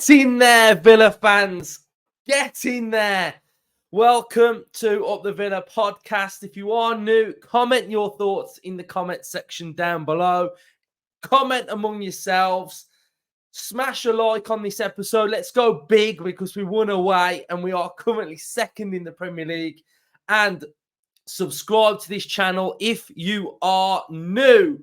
Get in there, Villa fans. Get in there. Welcome to Up the Villa podcast. If you are new, comment your thoughts in the comment section down below. Comment among yourselves. Smash a like on this episode. Let's go big because we won away and we are currently second in the Premier League. And subscribe to this channel if you are new.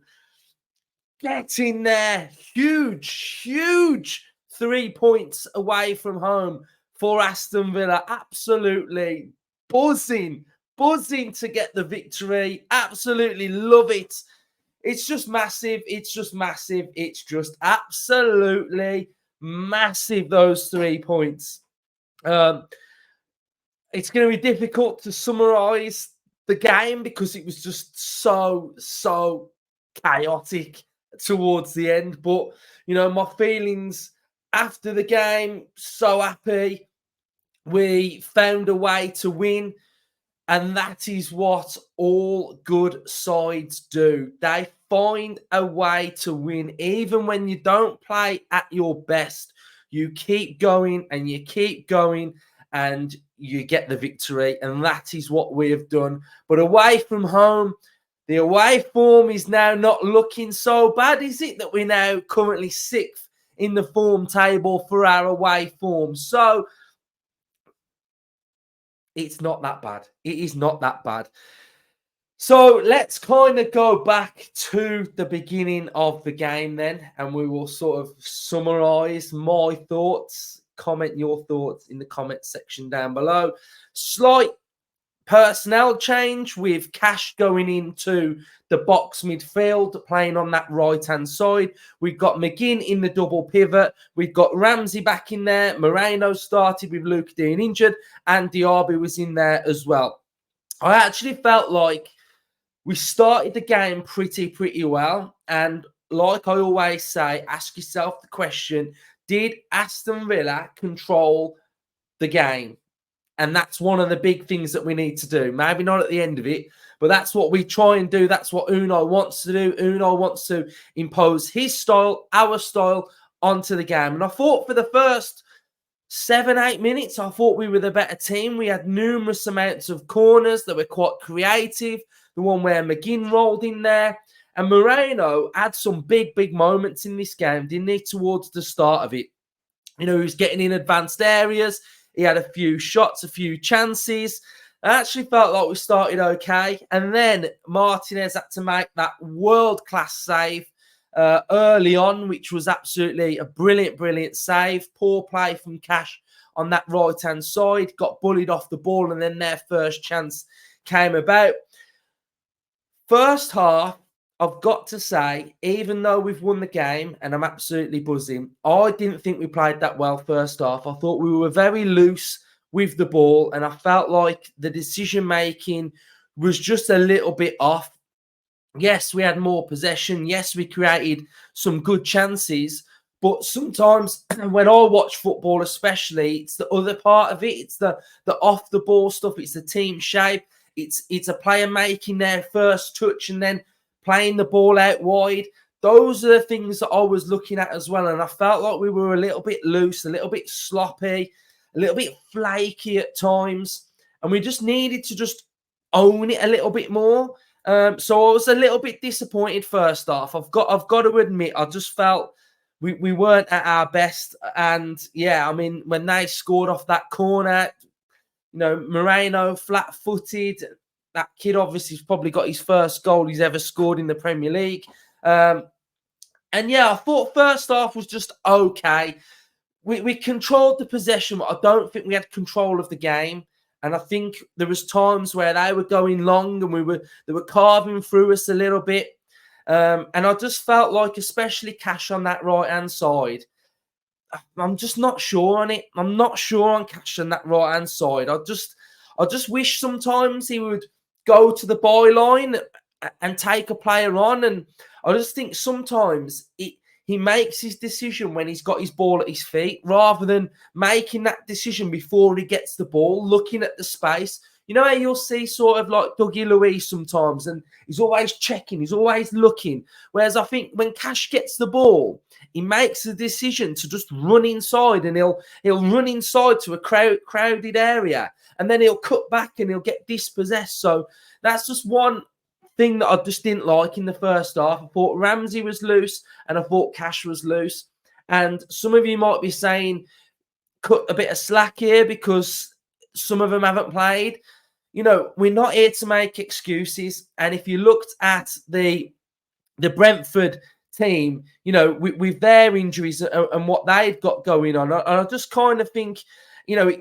Get in there. Huge 3 points away from home for Aston Villa. Absolutely buzzing to get the victory. Absolutely love it. It's just massive. It's just absolutely massive, those 3 points. It's going to be difficult to summarise the game because it was just so chaotic towards the end. But, you know, my feelings after the game, so happy. We found a way to win. And that is what all good sides do. They find a way to win. Even when you don't play at your best, you keep going and you keep going and you get the victory. And that is what we have done. But away from home, the away form is now not looking so bad, is it? That we're now currently 6th in the form table for our away form. So it's not that bad. It is not that bad. So let's kind of go back to the beginning of the game then, and we will sort of summarise my thoughts. Comment your thoughts in the comment section down below. Slight personnel change with Cash going into the box midfield, playing on that right-hand side. We've got McGinn in the double pivot. We've got Ramsey back in there. Moreno started with Luke being injured, and Diaby was in there as well. I actually felt like we started the game pretty well. And like I always say, ask yourself the question, did Aston Villa control the game? And that's one of the big things that we need to do. Maybe not at the end of it, but that's what we try and do. That's what Unai wants to do. Unai wants to impose his style, our style, onto the game. And I thought for the first 7-8 minutes, I thought we were the better team. We had numerous amounts of corners that were quite creative. The one where McGinn rolled in there. And Moreno had some big moments in this game, didn't he, towards the start of it. You know, he was getting in advanced areas. He had a few shots, a few chances. I actually felt like we started okay. And then Martinez had to make that world-class save early on, which was absolutely a brilliant save. Poor play from Cash on that right-hand side. Got bullied off the ball, and then their first chance came about. First half, I've got to say, even though we've won the game and I'm absolutely buzzing, I didn't think we played that well first half. I thought we were very loose with the ball, and I felt like the decision-making was just a little bit off. Yes, we had more possession. Yes, we created some good chances. But sometimes when I watch football especially, it's the other part of it. It's the off-the-ball stuff. It's the team shape. It's a player making their first touch and then playing the ball out wide. Those are the things that I was looking at as well. And I felt like we were a little bit loose, a little bit sloppy, a little bit flaky at times. And we just needed to just own it a little bit more. So I was a little bit disappointed first half. I've got to admit, I just felt we weren't at our best. And yeah, I mean, when they scored off that corner, you know, Moreno flat-footed. That kid obviously has probably got his first goal he's ever scored in the Premier League. And yeah, I thought first half was just okay. We controlled the possession, but I don't think we had control of the game. And I think there was times where they were going long and they were carving through us a little bit. And I just felt like, especially Cash on that right-hand side, I'm just not sure on it. I'm not sure on Cash on that right-hand side. I just wish sometimes he would go to the byline and take a player on. And I just think sometimes he makes his decision when he's got his ball at his feet rather than making that decision before he gets the ball, looking at the space. You know how you'll see sort of like Dougie Luiz sometimes, and he's always checking, he's always looking. Whereas I think when Cash gets the ball, he makes a decision to just run inside, and he'll run inside to a crowded area, and then he'll cut back and he'll get dispossessed. So that's just one thing that I just didn't like in the first half. I thought Ramsey was loose and I thought Cash was loose. And some of you might be saying, cut a bit of slack here because some of them haven't played. You know, we're not here to make excuses. And if you looked at the Brentford team, you know, with their injuries and what they've got going on, I just kind of think, you know,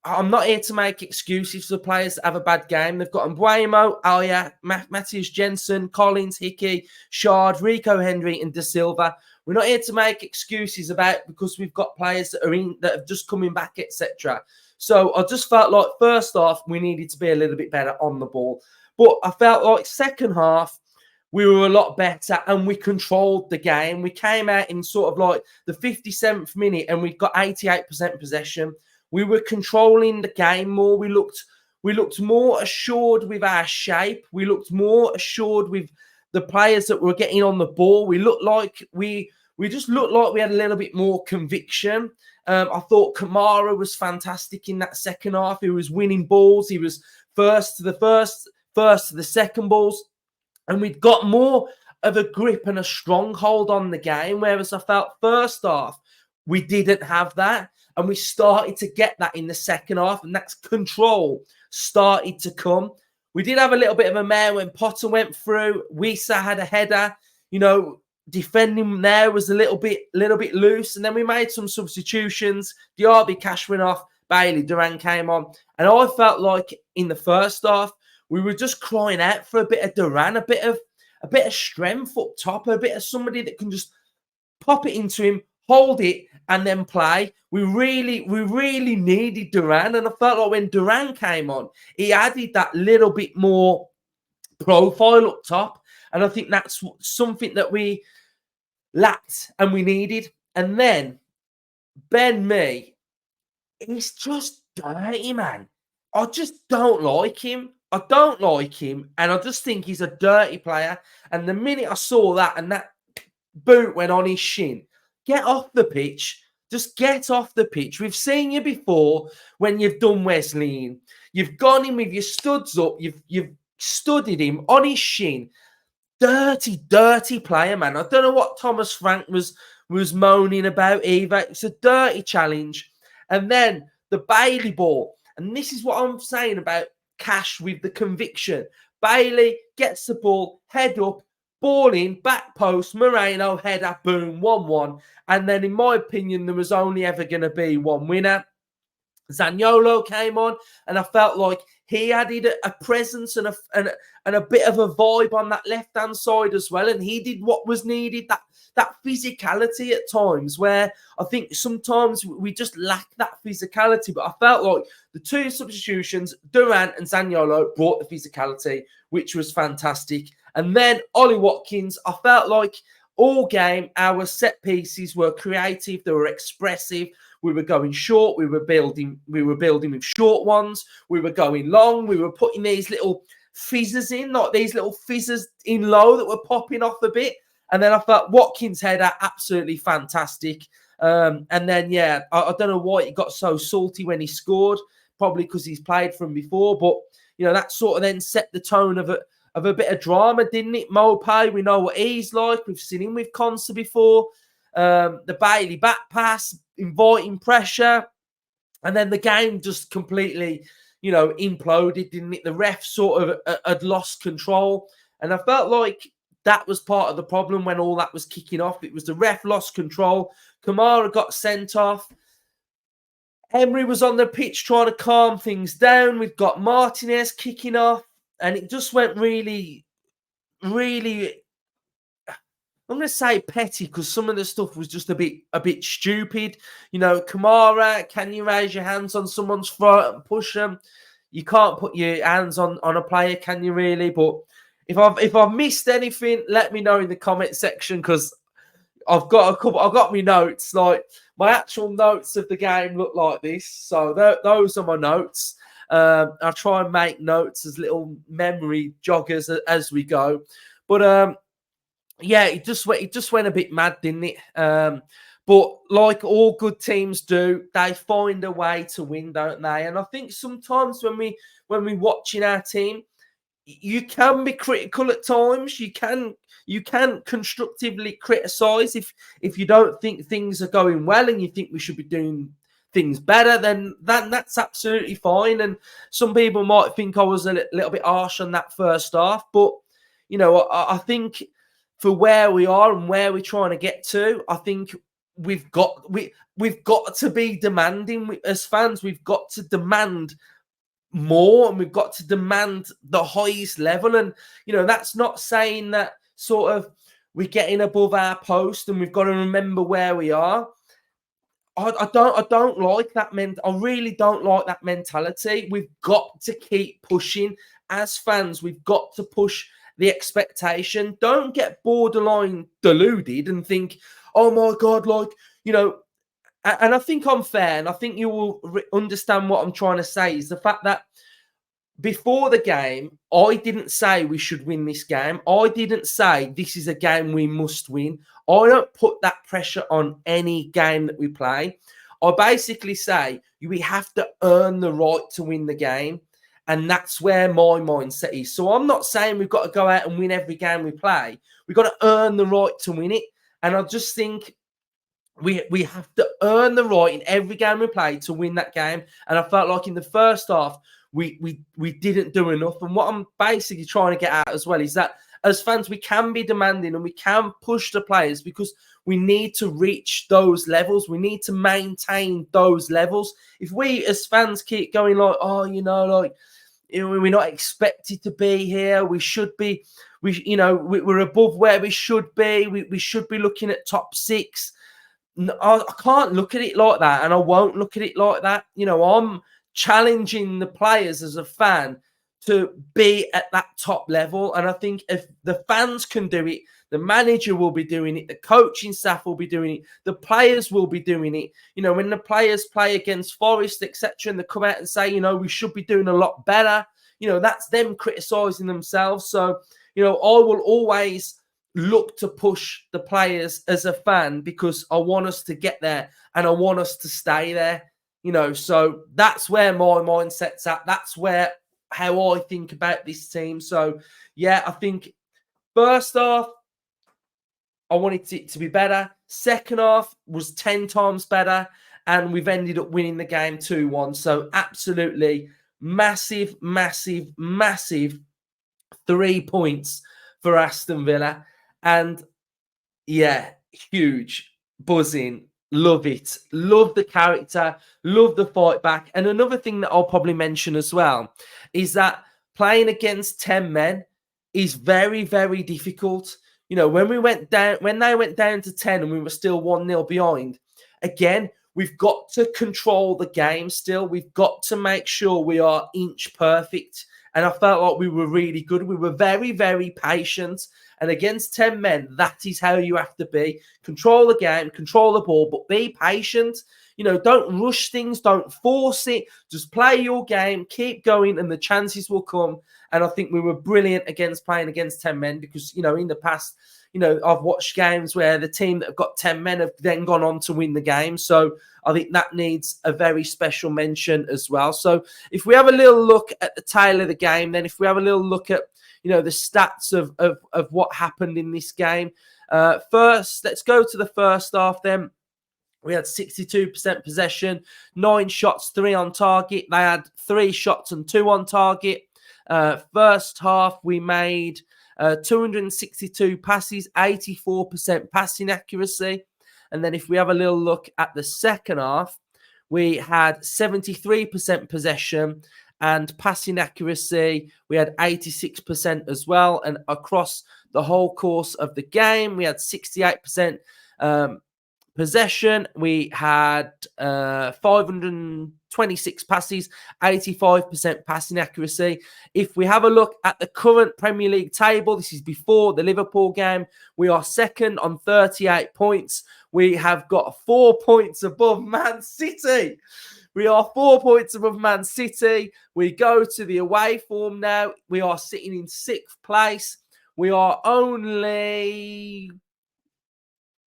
I'm not here to make excuses for the players that have a bad game. They've got Mbuemo, Alia, Matthias Jensen, Collins, Hickey, Shard, Rico Henry, and Da Silva. We're not here to make excuses about because we've got players that have just coming back, etc. So I just felt like first half we needed to be a little bit better on the ball, but I felt like second half we were a lot better and we controlled the game. We came out in sort of like the 57th minute and we got 88% possession. We were controlling the game more. We looked more assured with our shape. We looked more assured with the players that were getting on the ball. We looked like we just looked like we had a little bit more conviction. I thought Kamara was fantastic in that second half. He was winning balls. He was first to the second balls. And we'd got more of a grip and a stronghold on the game, whereas I felt first half, we didn't have that. And we started to get that in the second half, and that's control started to come. We did have a little bit of a mare when Potter went through. Wissa had a header. You know, defending there was a little bit loose. And then we made some substitutions. Diaby, Cash went off. Bailey, Duran came on. And I felt like in the first half, we were just crying out for a bit of Duran, a bit of strength up top, a bit of somebody that can just pop it into him, hold it, and then play. We really needed Duran, and I felt like when Duran came on, he added that little bit more profile up top, and I think that's something that we lacked and we needed. And then Ben Mee, he's just dirty, man. I just don't like him. I don't like him, and I just think he's a dirty player. And the minute I saw that and that boot went on his shin, get off the pitch. Just get off the pitch. We've seen you before when you've done Wesleyan. You've gone in with your studs up. You've studied him on his shin. Dirty player, man. I don't know what Thomas Frank was moaning about either. It's a dirty challenge. And then the Bailey ball. And this is what I'm saying about Cash with the conviction. Bailey gets the ball, head up, ball in, back post, Moreno, header, boom, 1-1. And then, in my opinion, there was only ever going to be one winner. Zaniolo came on, and I felt like he added a presence and a bit of a vibe on that left-hand side as well. And he did what was needed, that physicality at times, where I think sometimes we just lack that physicality. But I felt like the two substitutions, Durant and Zaniolo, brought the physicality, which was fantastic. And then Ollie Watkins, I felt like all game, our set pieces were creative, they were expressive. We were going short, we were building with short ones, we were going long, we were putting these little fizzers in, like these little fizzers in low that were popping off a bit. And then I felt Watkins' header absolutely fantastic. And then, yeah, I don't know why it got so salty when he scored, probably because he's played from before. But, you know, that sort of then set the tone of a bit of drama, didn't it? Mopay, we know what he's like. We've seen him with Consa before. The Bailey back pass, inviting pressure. And then the game just completely, you know, imploded, didn't it? The ref sort of had lost control. And I felt like that was part of the problem when all that was kicking off. It was the ref lost control. Kamara got sent off. Emery was on the pitch trying to calm things down. We've got Martinez kicking off. And it just went really, I'm going to say petty because some of the stuff was just a bit stupid. You know, Kamara, can you raise your hands on someone's throat and push them? You can't put your hands on a player, can you really? But if I've missed anything, let me know in the comment section because I've got my notes. Like my actual notes of the game look like this. So those are my notes. I'll try and make notes as little memory joggers as we go. But yeah, it just went a bit mad, didn't it? But like all good teams do, they find a way to win, don't they? And I think sometimes when we watching our team, you can be critical at times. You can constructively criticize if you don't think things are going well and you think we should be doing things better, then that's absolutely fine. And some people might think I was a little bit harsh on that first half, but I think for where we are and where we're trying to get to, I think we've got to be demanding as fans. We've got to demand more, and we've got to demand the highest level. And that's not saying that sort of we're getting above our post and we've got to remember where we are. I don't like that I really don't like that mentality. We've got to keep pushing as fans. We've got to push the expectation. Don't get borderline deluded and think, oh my God, and I think I'm fair, and I think you will understand what I'm trying to say is the fact that before the game, I didn't say we should win this game. I didn't say this is a game we must win. I don't put that pressure on any game that we play. I basically say we have to earn the right to win the game. And that's where my mindset is. So I'm not saying we've got to go out and win every game we play. We've got to earn the right to win it. And I just think we have to earn the right in every game we play to win that game. And I felt like in the first half, we didn't do enough. And what I'm basically trying to get at as well is that as fans, we can be demanding and we can push the players because we need to reach those levels. We need to maintain those levels. If we as fans keep going like, oh, we're not expected to be here. We should be, we're above where we should be. We should be looking at top 6. I can't look at it like that, and I won't look at it like that. I'm challenging the players as a fan to be at that top level. And I think if the fans can do it, the manager will be doing it, the coaching staff will be doing it, the players will be doing it. When the players play against Forest, etc., and they come out and say, we should be doing a lot better, that's them criticising themselves. So, I will always look to push the players as a fan because I want us to get there and I want us to stay there. So that's where my mindset's at. That's how I think about this team. So, yeah, I think first half, I wanted it to be better. Second half was 10 times better. And we've ended up winning the game 2-1. So, absolutely massive, massive, massive 3 points for Aston Villa. And, yeah, huge, buzzing. Love it. Love the character. Love the fight back. And another thing that I'll probably mention as well is that playing against 10 men is very, very difficult. When they went down to 10 and we were still 1-0 behind, again, we've got to control the game still. We've got to make sure we are inch perfect. And I felt like we were really good. We were very, very patient. And against 10 men, that is how you have to be. Control the game, control the ball, but be patient. Don't rush things. Don't force it. Just play your game. Keep going, and the chances will come. And I think we were brilliant playing against 10 men because, in the past, I've watched games where the team that have got 10 men have then gone on to win the game. So I think that needs a very special mention as well. So if we have a little look at the tail of the game, then if we have a little look at, the stats of what happened in this game. First, let's go to the first half then. We had 62% possession, 9 shots, 3 on target. They had 3 shots and 2 on target. First half, we made 262 passes, 84% passing accuracy. And then if we have a little look at the second half, we had 73% possession and passing accuracy. We had 86% as well. And across the whole course of the game, we had 68% possession. We had 526 passes, 85% passing accuracy. If we have a look at the current Premier League table, this is before the Liverpool game, we are second on 38 points. We have got 4 points above Man City. We are 4 points above Man City. We go to the away form now. We are sitting in 6th place. We are only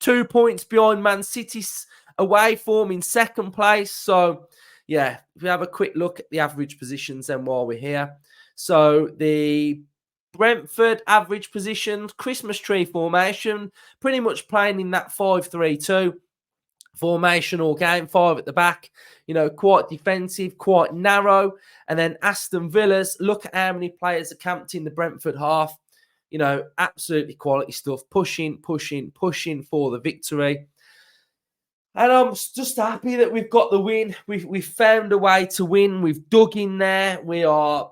2 points behind Man City's away form in 2nd place. So, yeah, if we have a quick look at the average positions then while we're here. So, the Brentford average positions, Christmas tree formation, pretty much playing in that 5-3-2 formation all game, 5 at the back, quite defensive, quite narrow. And then Aston Villa's, look at how many players are camped in the Brentford half. Absolutely quality stuff, pushing for the victory. And I'm just happy that we've got the win. We've found a way to win. We've dug in there. We are,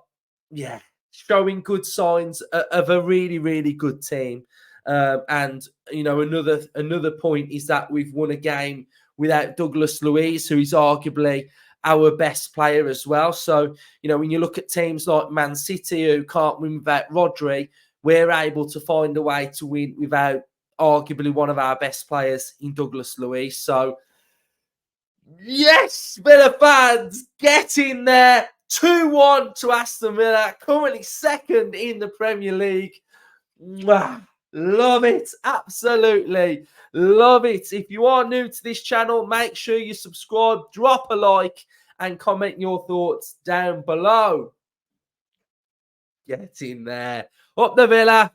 showing good signs of a really, really good team. And another point is that we've won a game without Douglas Luiz, who is arguably our best player as well. So, when you look at teams like Man City who can't win without Rodri, we're able to find a way to win without arguably one of our best players in Douglas Luiz. So, yes, Villa fans, get in there. 2-1 to Aston Villa, currently 2nd in the Premier League. Mwah. Love it. Absolutely love it. If you are new to this channel, make sure you subscribe, drop a like, and comment your thoughts down below. Get in there. Up the Villa.